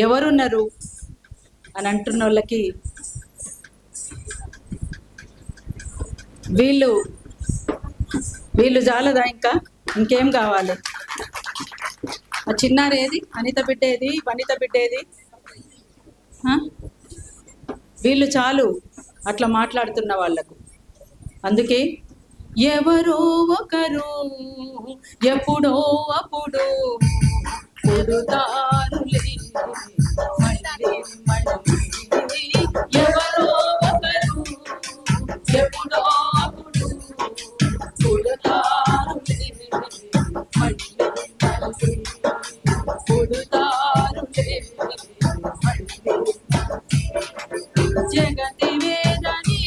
ఎవరున్నారు అని అంటున్న వాళ్ళకి వీళ్ళు జాలదా ఇంకేం కావాలి? ఆ చిన్నారి ఏది? అనిత బిడ్డేది, వనిత బిడ్డేది? వీళ్ళు చాలు అట్లా మాట్లాడుతున్న వాళ్ళకు. అందుకే ఎవరో ఒకరు ఎప్పుడో అప్పుడు పుడుతారులే మళ్ళీ మళ్ళీ. ఎవరో ఒకరు ఎప్పుడో అప్పుడు పుడుతారులే మళ్ళీ మళ్ళీ. పుడుతారులే మళ్ళీ. జగతి వేదని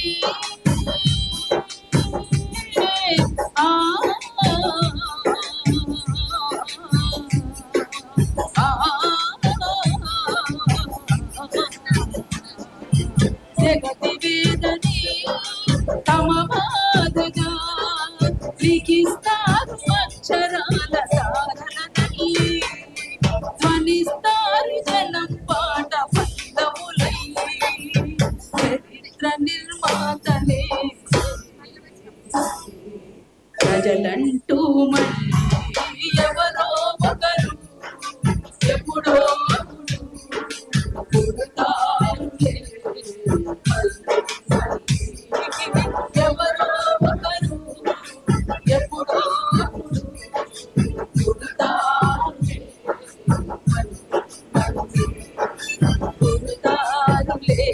జగతి వేదని తమ బాధగా లిఖిస్తారు అక్షరాల తారలనల్లి. ధ్వనిస్తారు జనం పాట పల్లవులయ్యి. చరిత్ర నిర్మాతలే ప్రజలంటూ మళ్ళీ ఎవరో ఒకరు ఎప్పుడో పుడతారులే. ఎవరో ఒకరు ఎప్పుడో పుడతారులే. పుడతారులే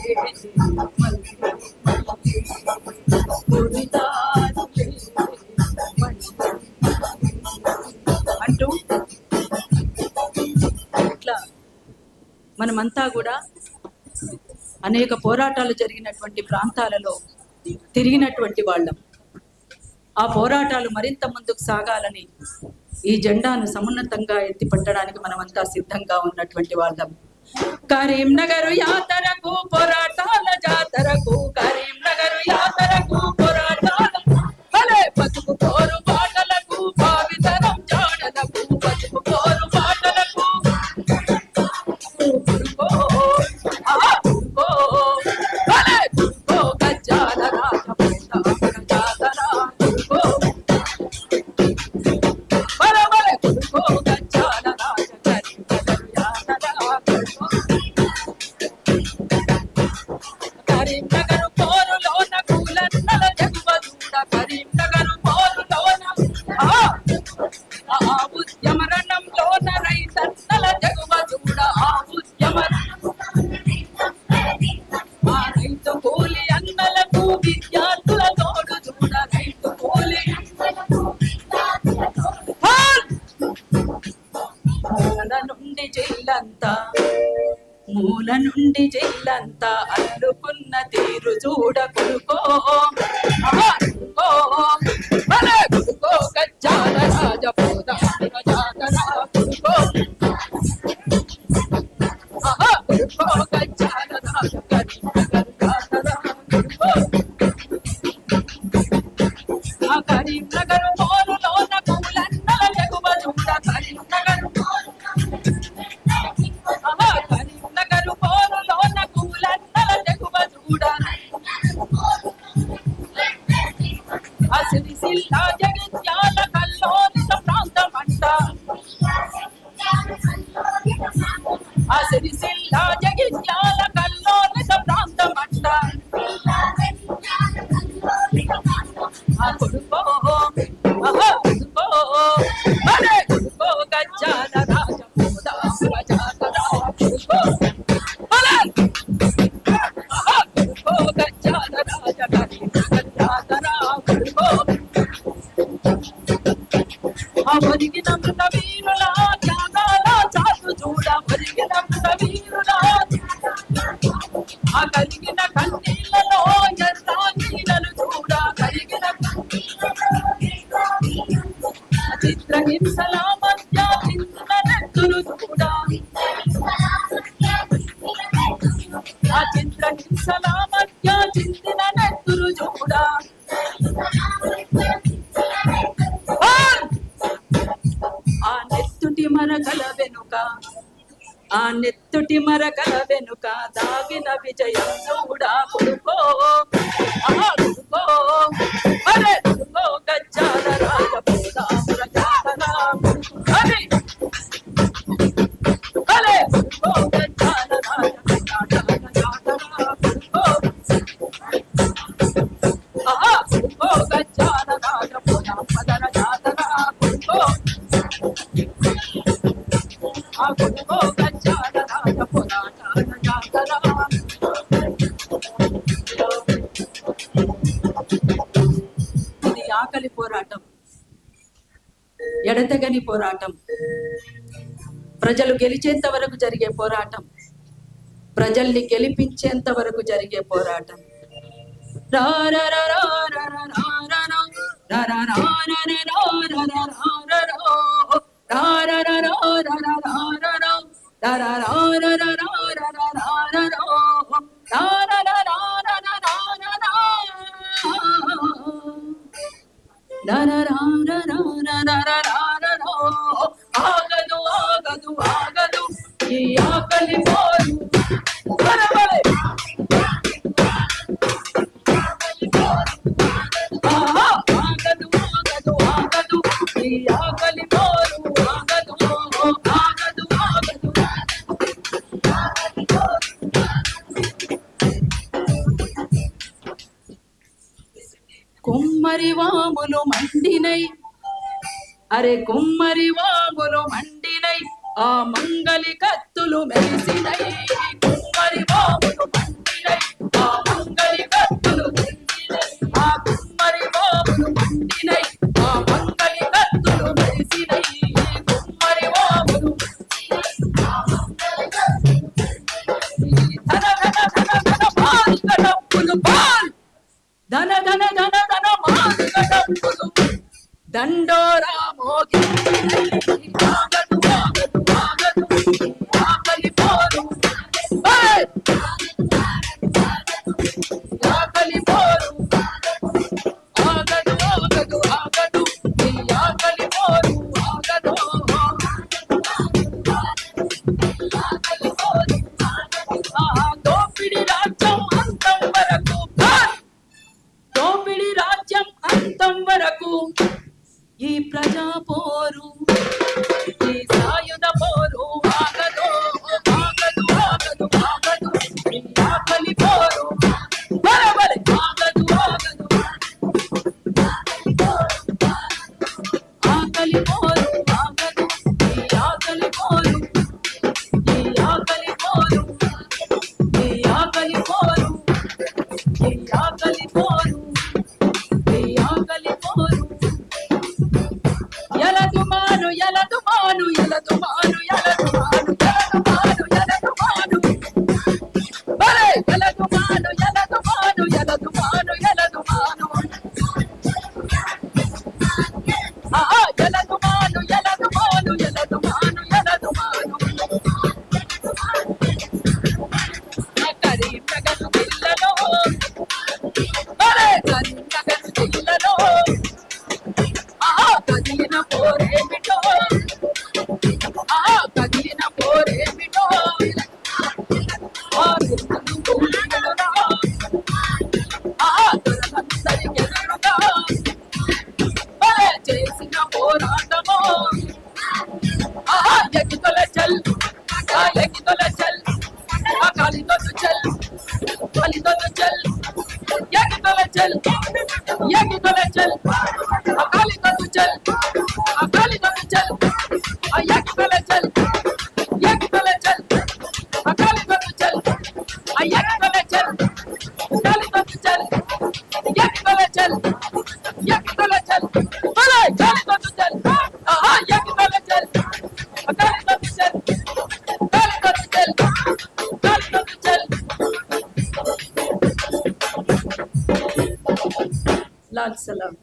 అంటూ ఇట్లా మనమంతా కూడా అనేక పోరాటాలు జరిగినటువంటి ప్రాంతాలలో తిరిగినటువంటి వాళ్ళం. ఆ పోరాటాలు మరింత ముందుకు సాగాలని ఈ జెండాను సమున్నతంగా ఎత్తిపట్టడానికి మనమంతా సిద్ధంగా ఉన్నటువంటి వాళ్ళం. కరీంనగర్ యాతరకు పోరాటాల జాతరకు, కరీంనగర్ యాతరకు పోరాటాల భలే బతుకు కోరు పాటలకు భావితరం జాడలకు, బతుకు కోరు పాటలకు భలే గజ్జాల రాజపూత జాతర గజ్జాల రాజ కరీంనగర్ యాతర. కరీంనగర్ పోరులోన కూలన్నల జగువదూడ, కరీంనగర్ పోరులోన ఆ ఉద్యమ రణంలోన రైతన్నల జగువదూడ. ఆ ఉద్యమ ఆ రైతు కూలి అన్నలకు విద్యార్థుల తోడు చూడ. రైతు కూలి మూల నుండి జిల్లంతా అల్లుకున్న తీరు చూడ. కొడుకో కొడుకో గజ్జాల రాజపూత జాతర. కొడుకో కొడుకో గజ్జాల రాజ కరీంనగర్ జాతర. కొడుకో ఆ కరీంనగర్ పోరులోన కూలన్నల జగువ చూడ. కరీంనగర్ కరీంనగర్ పోరులోన కూలన్నల జగువ చూడ. ఆ సిరిసిల్ల జగిత్యాల కల్లోనిత ప్రాంతమంట. ఆ సిరిసిల్ల జగిత్యాల కల్లోనిత ప్రాంతమంట. ఆ కొడుకో కొడుకో మరే కొడుకో గజ్జాల రాజపూత జాతర. కొడుకో కొడుకో గజ్జాల రాజ కరీంనగర్ జాతర. కొడుకో ఆ ఒరిగిన మృత వీరుల త్యాగాల చాటు చూడ. ఒరిగిన మృత వీరుల ఆ నెత్తుటి మరకల వెనుక దాగిన విజయం చూడా కొడుకో కొడుకో అరే కొడుకో గజ్జాల రాజపోదాముర జాతర అరే అరే కొడుకో గజ్జాల రాజపోదాముర జాతర కొడుకో కొడుకో గజ్జాల రాజపోదాముర జాతర కొడుకో కొడుకో గజ్జాల రాజపోదాముర జాతర ఇది ఆకలి పోరాటం, ఎడతెగని పోరాటం, ప్రజలు గెలిచేంత వరకు జరిగే పోరాటం, ప్రజల్ని గెలిపించేంత వరకు జరిగే పోరాటం. ఆగదు ఆగదు ఆగదు ఈ ఆకలి పోరు ఆగదు ఆగదు ఆగదు ఈ ఆకలి పోరు ఆగదు ఆగదు ఆగదు కుమ్మరి వాములు మండినై అరే కుమ్మరి వాములు మండినై ఆ మంగలి కత్తులు మెరిసినై కుమ్మరి వాములు మండినై ఆ మంగలి కత్తులు మెరిసినై ఆ కుమ్మరి వాములు మండినై ఆ మంగలి కత్తులు మెరిసినై కుమ్మరి వాములు ధన ధన ధన ధన మాలిక డబ్బులు పాల్ ధన ధన ధన ధన మాలిక డబ్బులు దండోరా మోగి ఆగదు ఆగదు ఆగదు ఆకలి పోరు ఆకలి పోరు ఆగదు ఆగదు ఆగదు ఈ ఆకలి పోరు ఆగదు దోపిడి రాజ్యం అంతం వరకు దోపిడి రాజ్యం అంతం వరకు ఈ ప్రజా పోరు ఈ సాయుధ పోరు ఆగదు ఆగదు ఆగదు ఆగదు ఈ ఆకలి పోరు బరబరి ఆగదు ఆగదు ఆకలి పోరు ఆగదు ఈ ఆకలి పోరు ఈ ఆకలి పోరు ఈ ఆకలి పోరు ఈ ఆకలి పోరు ఈ ఆకలి పోరు ఎలదుమాను ఎలదుమాను ఎలదుమాను ఎలదుమాను ఎలదుమాను ఎలదుమాను బరే ఎలదుమాను ఎలదుమాను ఎలదుమాను ఎలదుమాను ఎలదుమాను ఎలదుమాను ఎలదుమాను ఎలదుమాను కరీంనగర్ జిల్లాలో బరే కరీంనగర్ జిల్లాలో కదిలిన పోరేమిటో కదిలిన పోరేమిటో చేసిన పోరాటమో ఎగితొల చల్ ఎగితొల చల్ కాలితో చల్ కాలితో చల్ ఎగితొల చల్ ఎగితొల చల్ కాలితో చల్ కాలితో చల్ ఎగితొల చల్ ఎగితొల చల్ కాలితో చల్ ఎగితొల చల్ కాలితో చల్ ఎగితొల చల్ ఎగితొల చల్ బలే కాలితో చల్ ఎగితొల చల్ కాలితో చల్ కాలితో చల్ కాలితో చల్ లాల్ సలాం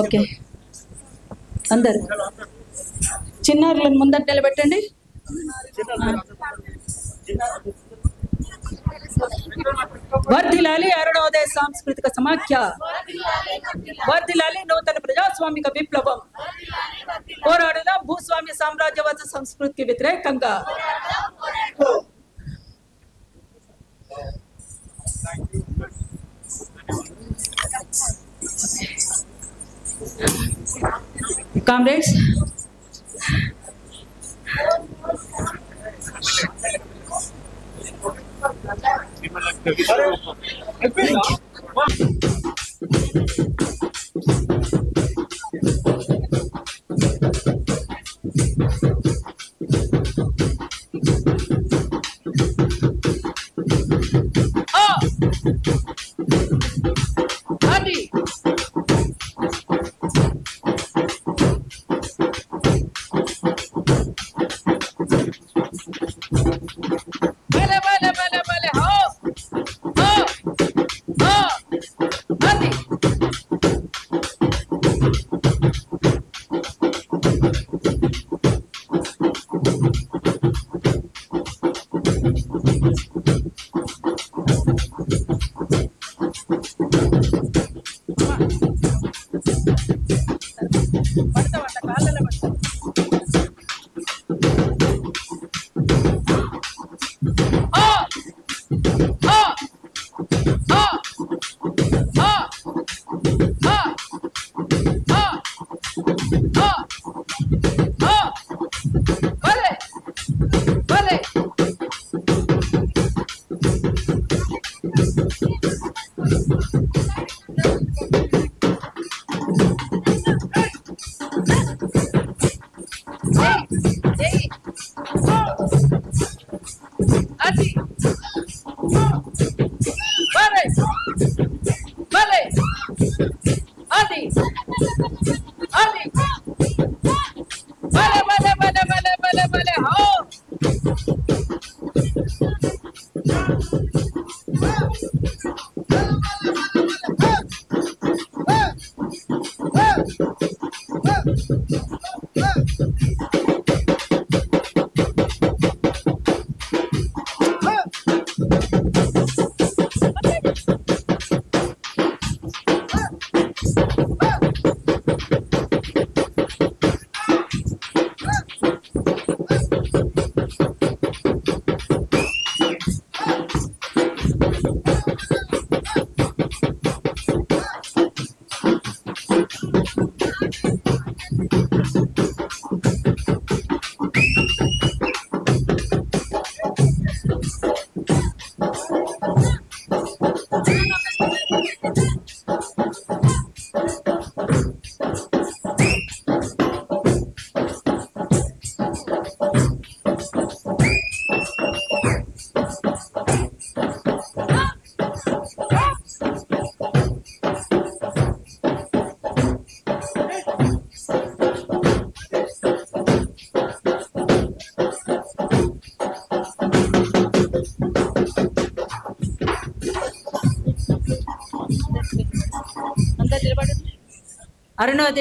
ఓకే అందరు చిన్నారులను ముందట నిలబెట్టండి. వర్ధిల్లాలి అరుణోదయ సాంస్కృతిక సమాఖ్య, వర్ధిల్లాలి నూతన ప్రజా పారిశ్రామిక విప్లవం, పోరాడుదాం భూస్వామ్య సామ్రాజ్యవాద సంస్కృతికి వ్యతిరేకంగా. కామ్రేడ్స్, అరుణోదయ